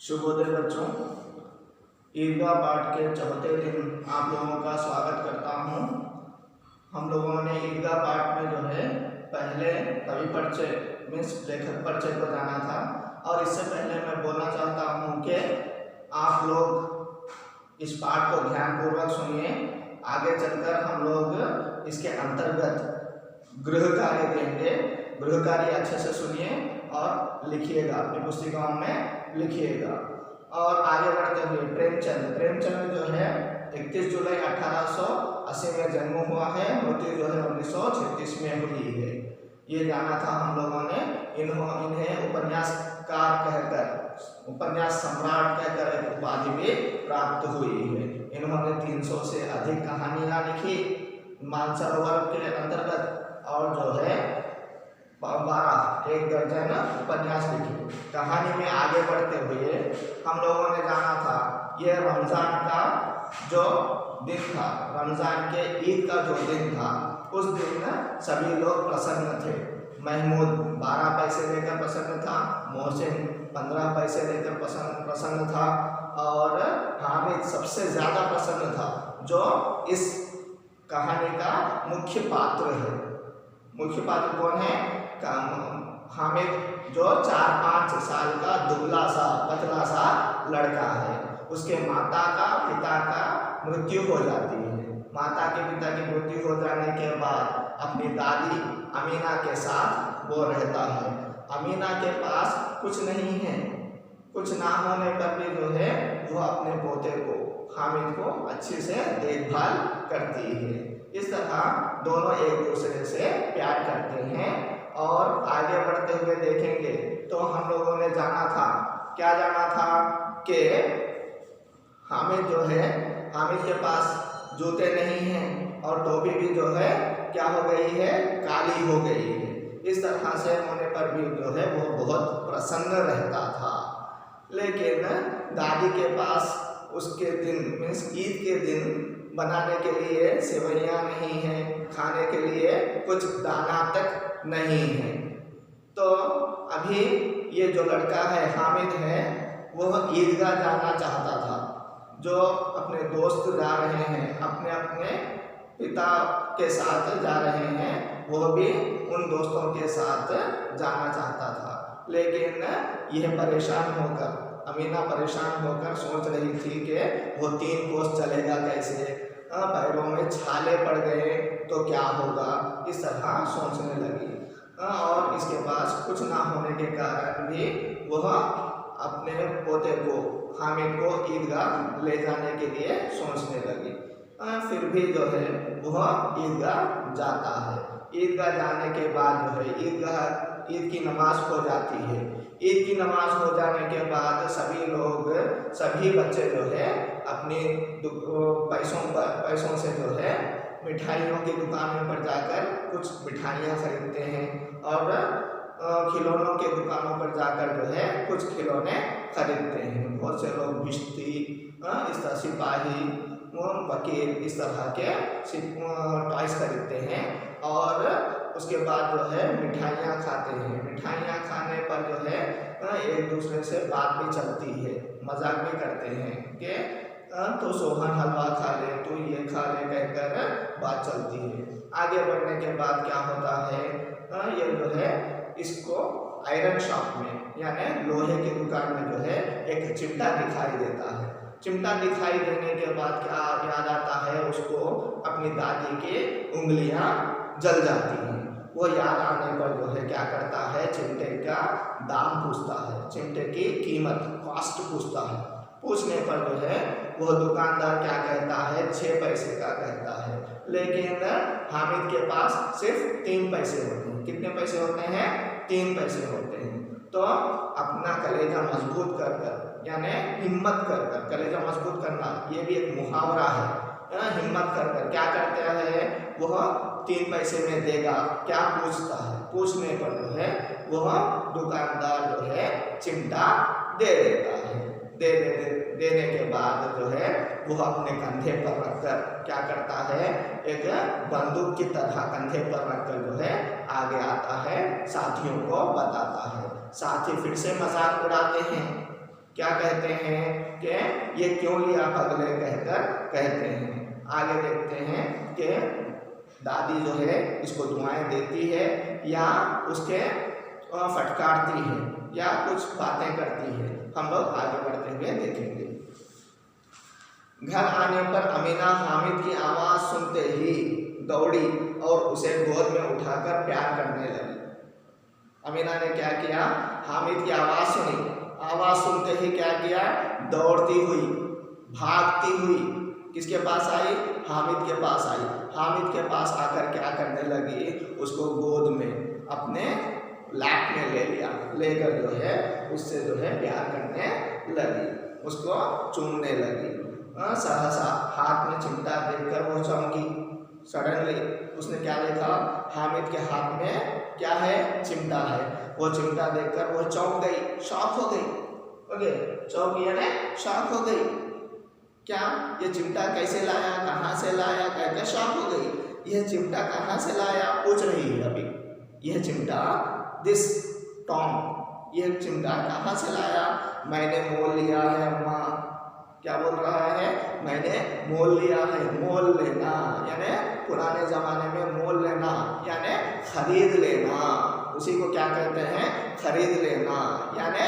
शुभोदय बच्चों, ईदगाह पाठ के चौथे दिन आप लोगों का स्वागत करता हूँ। हम लोगों ने ईदगाह पाठ में जो है पहले कवि परिचय मीन्स लेखक परिचय को जाना था और इससे पहले मैं बोलना चाहता हूँ कि आप लोग इस पाठ को ध्यानपूर्वक सुनिए। आगे चलकर हम लोग इसके अंतर्गत गृह कार्य देंगे। गृह कार्य अच्छे से सुनिए और लिखिएगा, अपनी पुस्तिकाओं में लिखिएगा। और आगे बढ़ते हुए प्रेमचंद जो है 31 जुलाई 1880 में जन्म हुआ है, मृत्यु जो है 1936 में हुई है। ये जाना था हम लोगों ने। इन्हें उपन्यासकार कहकर, उपन्यास सम्राट कहकर एक उपाधि भी प्राप्त हुई है। इन्होंने 300 से अधिक कहानियां लिखी मानसरोवर के अंतर्गत और जो है 1 दर्जन उपन्यास लिखे। कहानी में आगे बढ़ते हुए हम लोगों ने जाना था ये रमज़ान का जो दिन था, रमज़ान के ईद का जो दिन था, उस दिन सभी लोग प्रसन्न थे। महमूद 12 पैसे लेकर प्रसन्न था, मोहसिन 15 पैसे लेकर प्रसन्न था और हामिद सबसे ज़्यादा प्रसन्न था, जो इस कहानी का मुख्य पात्र है। मुख्य पात्र कौन है? हामिद, जो 4-5 साल का दुबला सा पतला सा लड़का है। उसके माता का पिता का मृत्यु हो जाती है। माता के पिता की मृत्यु हो जाने के बाद अपनी दादी अमीना के साथ वो रहता है। अमीना के पास कुछ नहीं है, कुछ ना होने पर भी जो है वो अपने पोते को हामिद को अच्छे से देखभाल करती है। इस तरह दोनों एक दूसरे से प्यार करते हैं। और आगे बढ़ते हुए देखेंगे तो हम लोगों ने जाना था, क्या जाना था कि हामिद जो है, हामिद के पास जूते नहीं हैं और टोपी भी जो है क्या हो गई है, काली हो गई है। इस तरह से होने पर भी जो है वो बहुत प्रसन्न रहता था। लेकिन दादी के पास उसके दिन मीन्स ईद के दिन बनाने के लिए सेवइयाँ नहीं हैं, खाने के लिए कुछ दाना तक नहीं है। तो अभी ये जो लड़का है हामिद है, वह ईदगाह जाना चाहता था। जो अपने दोस्त जा रहे हैं, अपने अपने पिता के साथ जा रहे हैं, वह भी उन दोस्तों के साथ जाना चाहता था। लेकिन यह परेशान होकर, अमीना परेशान होकर सोच रही थी कि वो 3 कोस चलेगा कैसे, पैरों में छाले पड़ गए तो क्या होगा, इस तरह सोचने लगी। और इसके पास कुछ ना होने के कारण भी वह अपने पोते को हामिद को ईदगाह ले जाने के लिए सोचने लगी। फिर भी जो है वह ईदगाह जाता है। ईदगाह जाने के बाद जो है ईद की नमाज हो जाती है। ईद की नमाज हो जाने के बाद सभी लोग, सभी बच्चे जो है अपनी पैसों से जो है मिठाइयों की दुकानों पर जाकर कुछ मिठाइयाँ खरीदते हैं और खिलौनों के दुकानों पर जाकर जो है कुछ खिलौने खरीदते हैं। बहुत से लोग भिश्ती, इस तरह सिपाही, वकील, इस तरह के टॉयस खरीदते हैं और उसके बाद जो है मिठाइयाँ खाते हैं। मिठाइयाँ खाने पर जो है एक दूसरे से बात भी चलती है, मजाक भी करते हैं कि तो सोहन हलवा खा ले, तू ये खा ले कहकर बात चलती है। आगे बढ़ने के बाद क्या होता है, ये जो है इसको आयरन शॉप में यानी लोहे की दुकान में जो है एक चिमटा दिखाई देता है। चिमटा दिखाई देने के बाद क्या याद आता है उसको, अपनी दादी की उंगलियां जल जाती हैं। वो याद आने पर जो है क्या करता है, चिमटे का दाम पूछता है, चिमटे की कीमत, कॉस्ट पूछता है। पूछने पर जो है वह दुकानदार क्या कहता है, 6 पैसे का कहता है। लेकिन हामिद के पास सिर्फ 3 पैसे होते हैं। कितने पैसे होते हैं? 3 पैसे होते हैं। तो अपना कलेजा मजबूत कर कर, यानी हिम्मत कर कर, कलेजा मजबूत करना ये भी एक मुहावरा है। हिम्मत कर कर क्या करता है, वह 3 पैसे में देगा। क्या पूछता है? पूछने पर जो है वह दुकानदार जो है चिमटा दे देता है। देने के बाद जो है वह अपने कंधे पर रखकर क्या करता है, एक बंदूक की तरह कंधे पर रखकर जो है आगे आता है, साथियों को बताता है। साथी फिर से मजाक उड़ाते हैं क्या कहते हैं कि ये क्यों लिया पगले कहकर कहते हैं। आगे देखते हैं कि दादी जो है इसको दुआएं देती है या उसके फटकारती है या कुछ बातें करती है। हम लोग आगे बढ़ते हुए देखेंगे। घर आने पर अमीना हामिद की आवाज़ सुनते ही दौड़ी और उसे गोद में उठाकर प्यार करने लगी। अमीना ने क्या किया, हामिद की आवाज़ सुनी, आवाज़ सुनते ही क्या किया, दौड़ती हुई भागती हुई किसके पास आई, हामिद के पास आई। हामिद के पास आकर क्या करने लगी, उसको गोद में अपने लैप में ले लिया, लेकर जो है उससे जो है प्यार करने लगी, उसको चूमने लगी। सहसा हाथ में चिमटा देखकर वो चौंकी। सडनली उसने क्या देखा, हामिद के हाथ में क्या है, चिमटा है। वो चिमटा देखकर वो चौंक गई, शॉक हो गई। ओके, चौंकी यानी शॉक हो गई। क्या ये चिमटा कैसे लाया, कहाँ से लाया, कहकर शॉक हो गई। यह चिमटा कहाँ से लाया पूछ रही है अभी। यह चिमटा, दिस टॉम, यह चिमटा कहाँ से लाया, मैंने मोल लिया है अम्मा। क्या बोल रहा है, मैंने मोल लिया है। मोल लेना यानी पुराने ज़माने में मोल लेना यानी खरीद लेना, उसी को क्या कहते हैं, खरीद लेना। यानी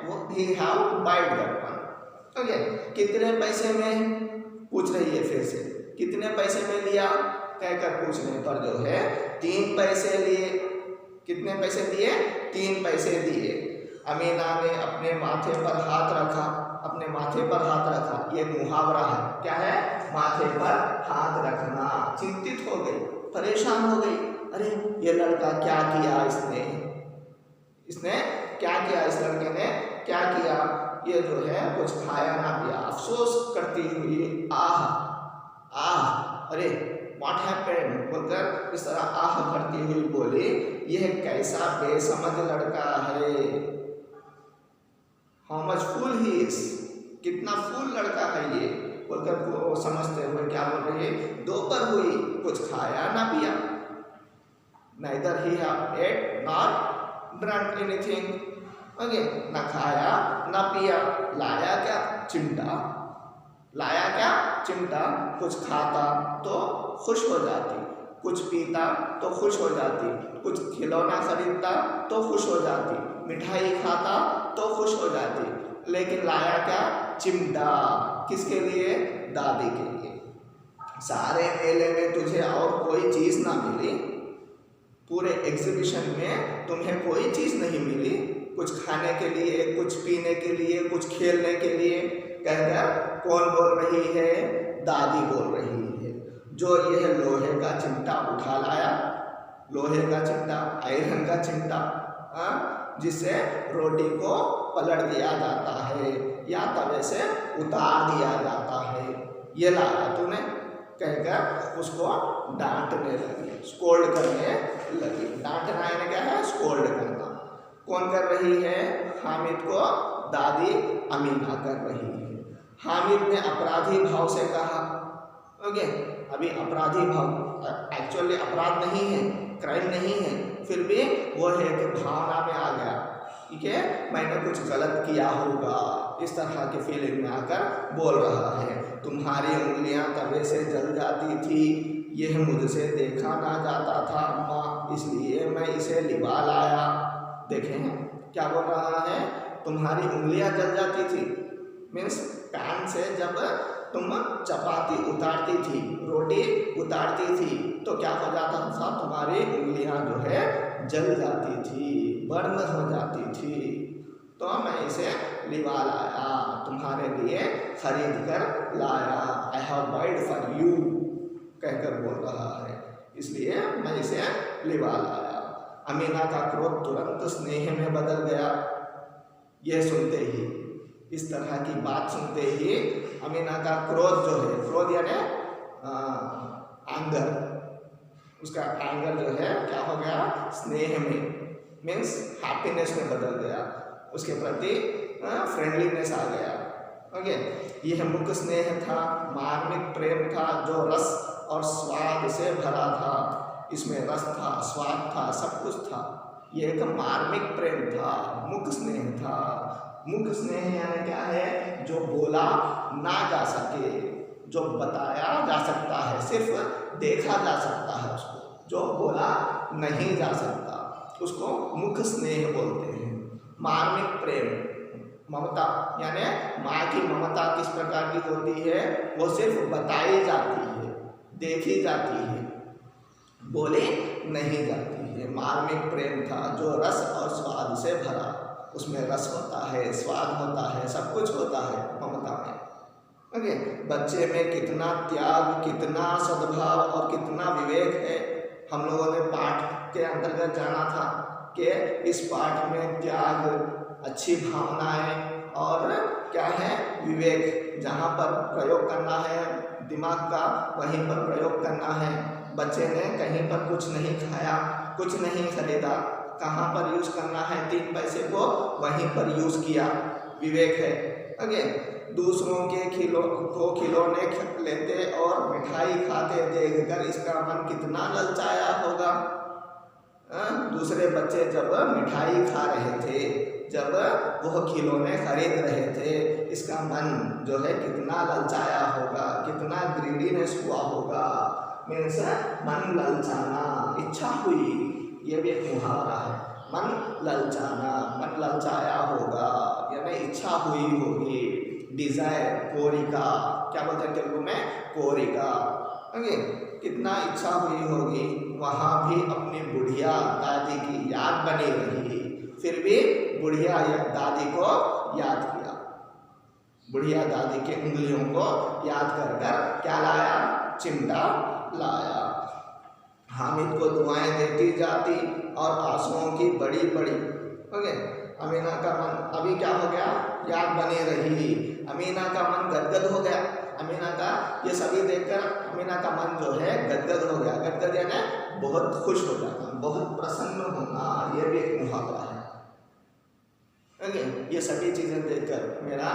वो he have wide that one. Okay, कितने पैसे में पूछ रही है फिर से, कितने पैसे में लिया कहकर पूछने पर जो है 3 पैसे लिए। कितने पैसे दिए, 3 पैसे दिए। अमीना ने अपने माथे पर हाथ रखा, अपने माथे पर हाथ रखा, ये मुहावरा है। क्या है, माथे पर हाथ रखना। चिंतित हो गई, परेशान हो गई, अरे ये लड़का क्या किया, इसने क्या किया, इस लड़के ने क्या किया, ये जो है कुछ खाया ना पिया। अफसोस करती हुई आह अरे व्हाट हैपेंड बोलकर इस तरह आह करती हुई बोली, यह कैसा बेसमझ लड़का है। How much fool he is, कितना फूल लड़का है ये बोलकर वो समझते हुए क्या बोल रही है, दोपहर हुई, कुछ खाया ना पिया। neither he have ate nor drunk anything। Okay, ना खाया ना पिया, लाया क्या, चिमटा। लाया क्या, चिमटा। कुछ खाता तो खुश हो जाती, कुछ पीता तो खुश हो जाती, कुछ खिलौना खरीदता तो खुश हो जाती, मिठाई खाता तो खुश हो जाती। लेकिन लाया क्या, चिमटा। किसके लिए, दादी के लिए। सारे मेले में तुझे और कोई चीज़ ना मिली, पूरे एग्जीबिशन में तुम्हें कोई चीज़ नहीं मिली, कुछ खाने के लिए, कुछ पीने के लिए, कुछ खेलने के लिए कहकर कौन बोल रही है, दादी बोल रही है। जो यह लोहे का चिमटा उठा लाया, लोहे का चिमटा, आयरन का चिमटा, जिससे रोटी को पलट दिया जाता है या तवे से उतार दिया जाता है, ये लाया तूने कहकर उसको डांटने लगी, स्कोल्ड करने लगी। डांटना यानी क्या है, स्कोल्ड करना। कौन कर रही है, हामिद को दादी अमीना कर रही है। हामिद ने अपराधी भाव से कहा, ओके, अभी अपराधी भाव, एक्चुअली अपराध नहीं है, क्राइम नहीं है, फिर भी वो है कि भावना में आ गया, ठीक है, मैंने कुछ गलत किया होगा, इस तरह की फीलिंग में आकर बोल रहा है। तुम्हारी उंगलियां तवे से जल जाती थी, यह मुझसे देखा ना जाता था अम्मा, इसलिए मैं इसे लिवा लाया। देखें क्या बोल रहा है, तुम्हारी उंगलियां जल जाती थी, मीन्स पैन से जब तुम चपाती उतारती थी, रोटी उतारती थी, तो क्या हो जाता था, तुम्हारी उंगलियां जो है जल जाती थी, बर्न हो जाती थी, तो मैं इसे लिवा लाया, तुम्हारे लिए खरीद कर लाया। I have wide for you कहकर बोल रहा है, इसलिए मैं इसे लिवा लाया। अमीना का क्रोध तुरंत स्नेह में बदल गया। यह सुनते ही, इस तरह की बात सुनते ही अमीना का क्रोध जो है, क्रोध यानी एंगर, उसका एंगर जो है क्या हो गया, स्नेह में, मीन्स हैप्पीनेस में बदल गया, उसके प्रति फ्रेंडलीनेस आ गया। ओके, यह मुख स्नेह था, मार्मिक प्रेम था जो रस और स्वाद से भरा था। इसमें रस था, स्वाद था, सब कुछ था। यह एक मार्मिक प्रेम था, मुख स्नेह था, मुख स्नेह यानी क्या है, जो बोला ना जा सके, जो बताया जा सकता है, सिर्फ देखा जा सकता है उसको, जो बोला नहीं जा सकता उसको मुख स्नेह बोलते हैं। मार्मिक प्रेम, ममता यानी माँ की ममता किस प्रकार की होती है, वो सिर्फ बताई जाती है, देखी जाती है, बोली नहीं जाती है। मार्मिक प्रेम था जो रस और स्वाद से भरा, उसमें रस होता है, स्वाद होता है, सब कुछ होता है ममता में। ओके, बच्चे में कितना त्याग, कितना सद्भाव और कितना विवेक है, हम लोगों ने पाठ के अंतर्गत जाना था कि इस पाठ में त्याग, अच्छी भावनाएं और क्या है, विवेक, जहाँ पर प्रयोग करना है दिमाग का वहीं पर प्रयोग करना है। बच्चे ने कहीं पर कुछ नहीं खाया, कुछ नहीं खरीदा, कहाँ पर यूज करना है 3 पैसे को, वहीं पर यूज किया, विवेक है। अगेन, दूसरों के खिलौने लेते और मिठाई खाते देखकर इसका मन कितना ललचाया होगा। दूसरे बच्चे जब मिठाई खा रहे थे, जब वह खिलौने खरीद रहे थे, इसका मन जो है कितना ललचाया होगा, कितना ग्रीडीनेस हुआ होगा। मीन्स मन ललचाना, इच्छा हुई, ये भी एक मुहावरा है, मन ललचाना, मन ललचाया होगा यानी इच्छा हुई होगी। डिजायर, कोरिका, क्या बोलते हैं तेलुगु में, कोरिका। ओके, कितना इच्छा हुई होगी, वहाँ भी अपनी बुढ़िया दादी की याद बनी रही, फिर भी बुढ़िया दादी को याद किया, बुढ़िया दादी के उंगलियों को याद कर कर क्या लाया, चिमटा लाया। हामिद को दुआएं देती जाती और आंसुओं की बड़ी बड़ी। ओके, अमीना का मन अभी क्या हो गया, याद बनी रही, अमीना का मन गदगद हो गया। अमीना का ये सभी देखकर अमीना का मन जो है गदगद हो गया। गदगद यानी बहुत खुश हो जाना, बहुत प्रसन्न होना, ये भी एक मुहावरा है। ये सभी चीज़ें देखकर मेरा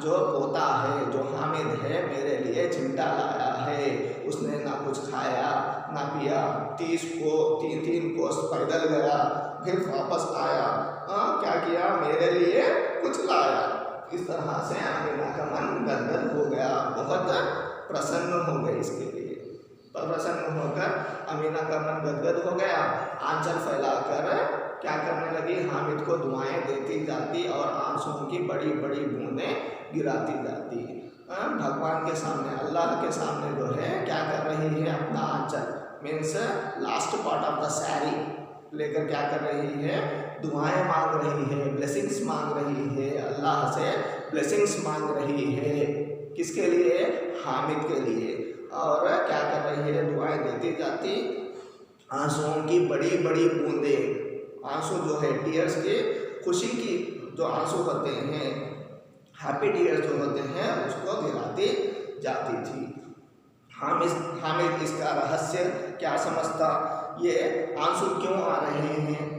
जो पोता है, जो हामिद है, मेरे लिए चिमटा लाया है। उसने ना कुछ खाया ना पिया, 3 कोस पैदल गया, फिर वापस आया, क्या किया, मेरे लिए कुछ लाया। इस तरह से अमीना का मन गदगद हो गया, बहुत प्रसन्न हो गई इसके लिए। प्रसन्न होकर अमीना का मन गदगद हो गया, आंचल फैलाकर क्या करने लगी, हामिद को दुआएं देती जाती और आंसुओं की बड़ी बड़ी बूंदें गिराती जाती। भगवान के सामने, अल्लाह के सामने जो है क्या कर रही है, अपना आंचल means last part of the sari लेकर क्या कर रही है, दुआएं मांग रही है, ब्लेसिंग्स मांग रही है, अल्लाह से ब्लेसिंग्स मांग रही है। किसके लिए, हामिद के लिए। और क्या कर रही है, दुआएं देती जाती, आंसुओं की बड़ी बड़ी बूंदें, आंसू जो है टीयर्स के, खुशी की जो आंसू होते हैं, हैप्पी टीयर्स जो होते हैं, उसको गिराती जाती थी। हामिद इसका रहस्य क्या समझता, ये आंसू क्यों आ रहे हैं,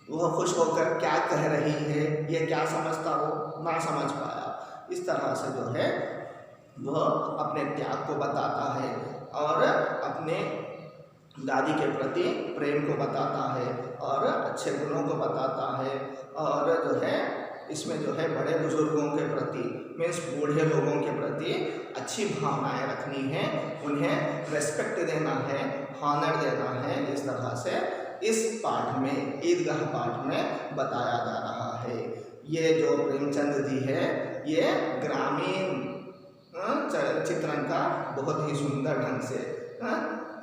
वह खुश होकर क्या कह रही है, ये क्या समझता, वो ना समझ पाया। इस तरह से जो है वह अपने त्याग को बताता है और अपने दादी के प्रति प्रेम को बताता है और अच्छे गुणों को बताता है। और जो है इसमें जो है बड़े बुजुर्गों के प्रति मीन्स बूढ़े लोगों के प्रति अच्छी भावनाएं रखनी है, उन्हें रेस्पेक्ट देना है, हॉनर देना है। इस तरह से इस पाठ में, ईदगाह पाठ में बताया जा रहा है। ये जो प्रेमचंद जी है, ये ग्रामीण चित्रण का बहुत ही सुंदर ढंग से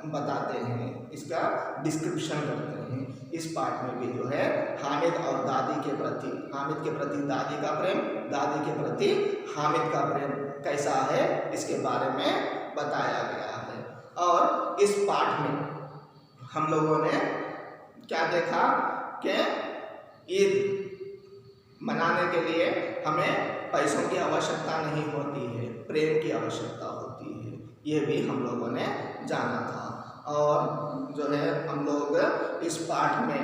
बताते हैं, इसका डिस्क्रिप्शन करते हैं। इस पाठ में भी जो है हामिद और दादी के प्रति, हामिद के प्रति दादी का प्रेम, दादी के प्रति हामिद का प्रेम कैसा है, इसके बारे में बताया गया है। और इस पाठ में हम लोगों ने क्या देखा कि ईद मनाने के लिए हमें पैसों की आवश्यकता नहीं होती है, प्रेम की आवश्यकता होती है, ये भी हम लोगों ने जाना था। और जो है हम लोग इस पाठ में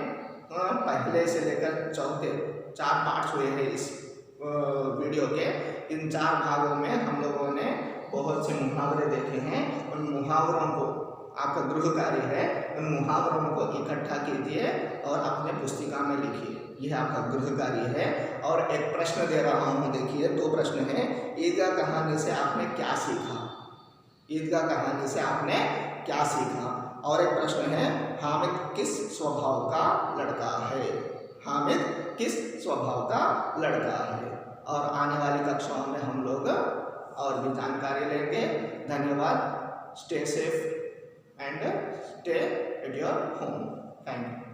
पहले से लेकर चौथे 4 पार्ट्स हुए हैं इस वीडियो के। इन 4 भागों में हम लोगों ने बहुत से मुहावरे देखे हैं। उन मुहावरों को, आपका गृह कार्य है, उन मुहावरों को इकट्ठा कीजिए और अपने पुस्तिका में लिखिए। यह आपका गृह कार्य है। और एक प्रश्न दे रहा हूँ, देखिए 2 प्रश्न हैं। ईदगाह कहानी से आपने क्या सीखा? ईदगाह कहानी से आपने क्या सीखा? और एक प्रश्न है, हामिद किस स्वभाव का लड़का है? हामिद किस स्वभाव का लड़का है? और आने वाली कक्षाओं में हम लोग और भी जानकारी लेंगे। धन्यवाद। Stay safe and stay at your home. Thank you.